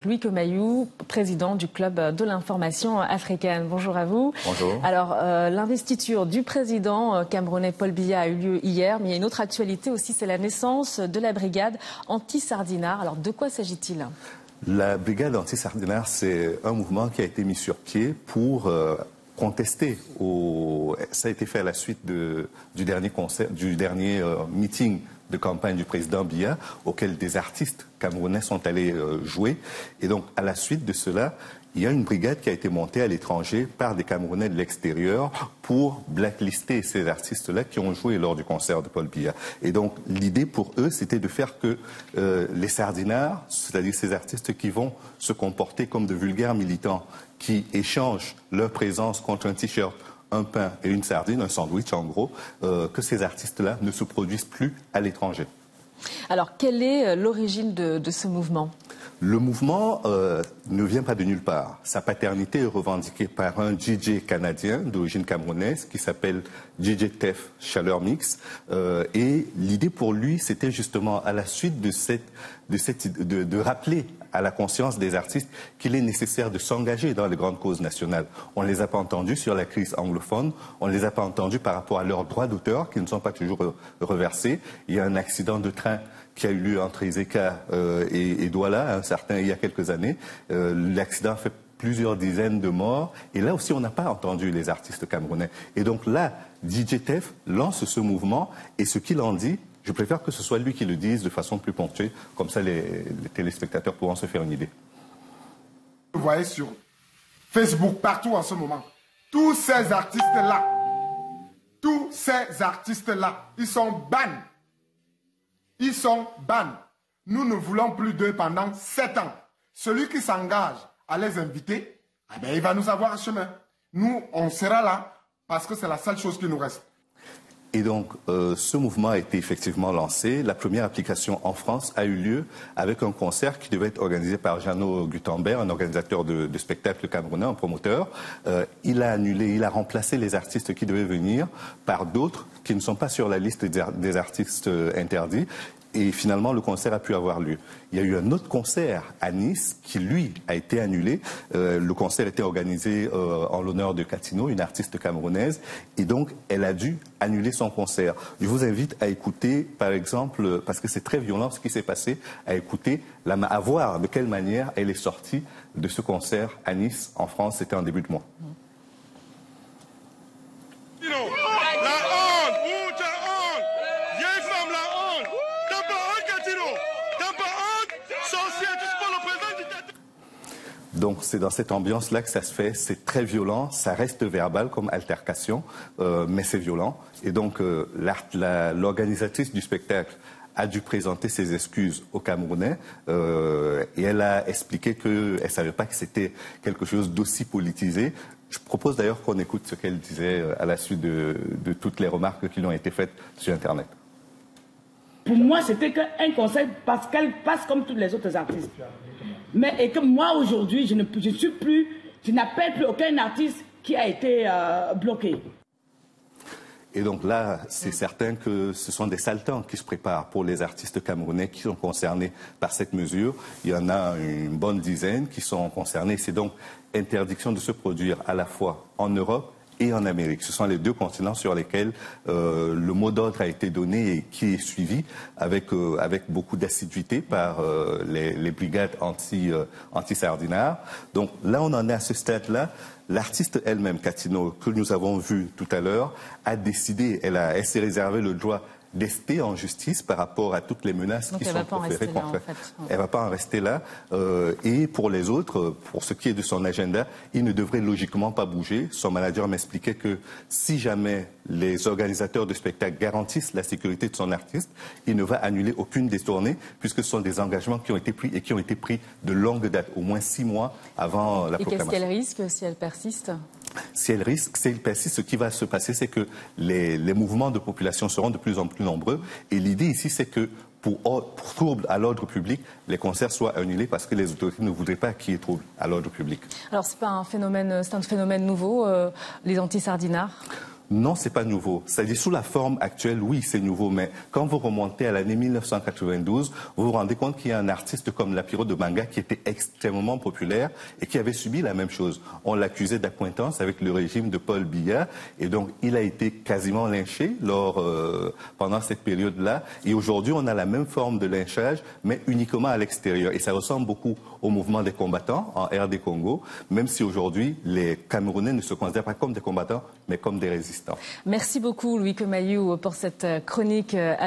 Louis Comayou, président du Club de l'information africaine. Bonjour à vous. Bonjour. Alors, l'investiture du président camerounais Paul Biya a eu lieu hier, mais il y a une autre actualité aussi, c'est la naissance de la brigade anti-Sardinard. Alors, de quoi s'agit-il ? La brigade anti-Sardinard, c'est un mouvement qui a été mis sur pied pour contester. Ça a été fait à la suite du dernier meeting de campagne du président Biya, auquel des artistes camerounais sont allés jouer. Et donc, à la suite de cela, il y a une brigade qui a été montée à l'étranger par des Camerounais de l'extérieur pour blacklister ces artistes-là qui ont joué lors du concert de Paul Biya. Et donc, l'idée pour eux, c'était de faire que les sardinards, c'est-à-dire ces artistes qui vont se comporter comme de vulgaires militants, qui échangent leur présence contre un t-shirt, un pain et une sardine, un sandwich en gros, que ces artistes-là ne se produisent plus à l'étranger. Alors, quelle est l'origine de ce mouvement ? Le mouvement ne vient pas de nulle part. Sa paternité est revendiquée par un DJ canadien d'origine camerounaise qui s'appelle DJ Tef Chaleur Mix. Et l'idée pour lui, c'était justement à la suite de rappeler à la conscience des artistes qu'il est nécessaire de s'engager dans les grandes causes nationales. On ne les a pas entendus sur la crise anglophone, on ne les a pas entendus par rapport à leurs droits d'auteur qui ne sont pas toujours reversés. Il y a un accident de train qui a eu lieu entre Ezeka et Douala, il y a quelques années. L'accident a fait plusieurs dizaines de morts. Et là aussi, on n'a pas entendu les artistes camerounais. Et donc là, DJ Tef lance ce mouvement. Et ce qu'il en dit, je préfère que ce soit lui qui le dise de façon plus ponctuée. Comme ça, les téléspectateurs pourront se faire une idée. Vous voyez sur Facebook, partout en ce moment, tous ces artistes-là, ils sont bannés. Ils sont ban. Nous ne voulons plus d'eux pendant 7 ans. Celui qui s'engage à les inviter, eh bien, il va nous avoir un chemin. Nous, on sera là parce que c'est la seule chose qui nous reste. Et donc, ce mouvement a été effectivement lancé. La première application en France a eu lieu avec un concert qui devait être organisé par Jeannot Gutenberg, un organisateur de spectacles camerounais, un promoteur. Il a annulé, il a remplacé les artistes qui devaient venir par d'autres qui ne sont pas sur la liste des artistes interdits. Et finalement, le concert a pu avoir lieu. Il y a eu un autre concert à Nice qui, lui, a été annulé. Le concert était organisé en l'honneur de Katino, une artiste camerounaise. Et donc, elle a dû annuler son concert. Je vous invite à écouter, par exemple, parce que c'est très violent ce qui s'est passé, à voir de quelle manière elle est sortie de ce concert à Nice, en France. C'était en début de mois. Donc c'est dans cette ambiance-là que ça se fait, c'est très violent, ça reste verbal comme altercation, mais c'est violent. Et donc l'organisatrice du spectacle a dû présenter ses excuses aux Camerounais et elle a expliqué qu'elle ne savait pas que c'était quelque chose d'aussi politisé. Je propose d'ailleurs qu'on écoute ce qu'elle disait à la suite de toutes les remarques qui lui ont été faites sur Internet. Pour moi, c'était qu'un conseil parce qu'elle passe comme tous les autres artistes. Et que moi, aujourd'hui, je n'appelle plus aucun artiste qui a été bloqué. Et donc là, c'est certain que ce sont des saltants qui se préparent pour les artistes camerounais qui sont concernés par cette mesure. Il y en a une bonne dizaine qui sont concernés. C'est donc interdiction de se produire à la fois en Europe et en Amérique. Ce sont les deux continents sur lesquels le mot d'ordre a été donné et qui est suivi avec beaucoup d'assiduité par les brigades anti-sardinards. Donc là, on en est à ce stade-là. L'artiste elle-même, Katino, que nous avons vu tout à l'heure, a décidé, elle s'est réservé le droit d'ester en justice par rapport à toutes les menaces qui sont proférées contre elle. Elle ne va pas en rester là. Et pour les autres, pour ce qui est de son agenda, il ne devrait logiquement pas bouger. Son manager m'expliquait que si jamais les organisateurs de spectacles garantissent la sécurité de son artiste, il ne va annuler aucune des tournées puisque ce sont des engagements qui ont été pris et qui ont été pris de longue date, au moins 6 mois avant la proclamation. Et qu'est-ce qu'elle risque si elle persiste ? Si elle persiste, ce qui va se passer, c'est que les mouvements de population seront de plus en plus nombreux. Et l'idée ici, c'est que pour trouble à l'ordre public, les concerts soient annulés parce que les autorités ne voudraient pas qu'il y ait trouble à l'ordre public. Alors, c'est un phénomène nouveau, les anti-sardinards ? Non, c'est pas nouveau. C'est-à-dire, sous la forme actuelle, oui, c'est nouveau. Mais quand vous remontez à l'année 1992, vous vous rendez compte qu'il y a un artiste comme Lapiro de Manga qui était extrêmement populaire et qui avait subi la même chose. On l'accusait d'accointance avec le régime de Paul Biya. Et donc, il a été quasiment lynché pendant cette période-là. Et aujourd'hui, on a la même forme de lynchage, mais uniquement à l'extérieur. Et ça ressemble beaucoup au mouvement des combattants en RD Congo, même si aujourd'hui, les Camerounais ne se considèrent pas comme des combattants, mais comme des résistants. Merci beaucoup Louis Comayou pour cette chronique africaine.